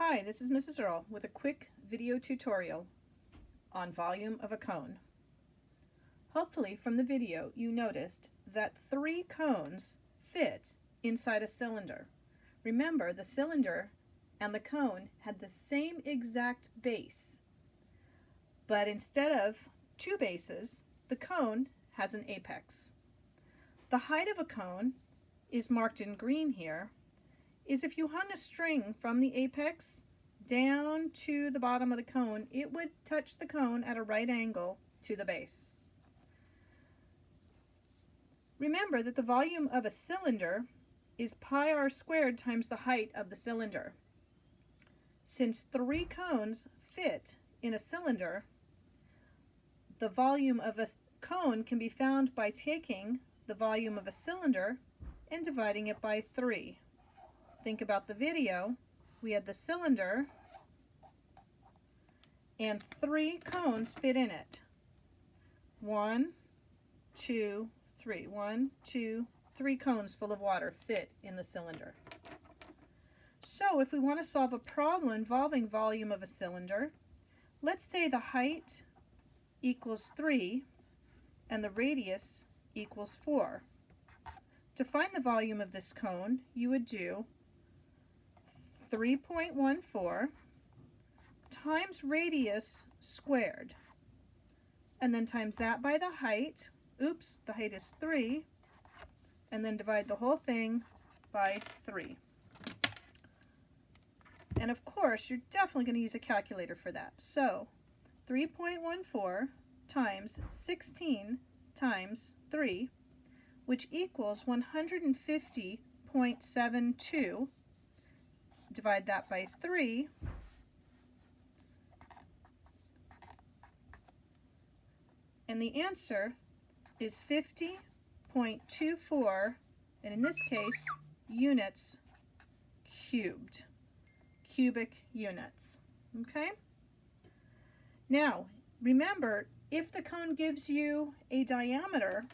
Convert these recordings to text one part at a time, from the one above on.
Hi, this is Mrs. Earl with a quick video tutorial on volume of a cone. Hopefully from the video you noticed that 3 cones fit inside a cylinder. Remember, the cylinder and the cone had the same exact base, but instead of 2 bases, the cone has an apex. The height of a cone is marked in green here. Is if you hung a string from the apex down to the bottom of the cone, it would touch the cone at a right angle to the base. Remember that the volume of a cylinder is pi r squared times the height of the cylinder. Since 3 cones fit in a cylinder, the volume of a cone can be found by taking the volume of a cylinder and dividing it by 3. Think about the video. We had the cylinder and 3 cones fit in it. 1, 2, 3. 1, 2, 3 cones full of water fit in the cylinder. So if we want to solve a problem involving volume of a cylinder, let's say the height equals 3 and the radius equals 4. To find the volume of this cone, you would do 3.14 times radius squared, and then times that by the height. Oops, the height is 3, and then divide the whole thing by 3. And of course, you're definitely going to use a calculator for that. So 3.14 times 16 times 3, which equals 150.72. Divide that by 3, and the answer is 50.24, and in this case, units cubed, cubic units. Okay? Now, remember, if the cone gives you a diameter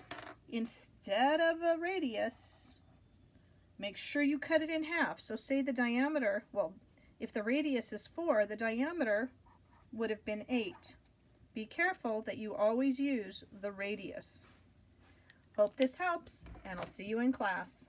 instead of a radius, make sure you cut it in half. So say the diameter, well, if the radius is 4, the diameter would have been 8. Be careful that you always use the radius. Hope this helps, and I'll see you in class.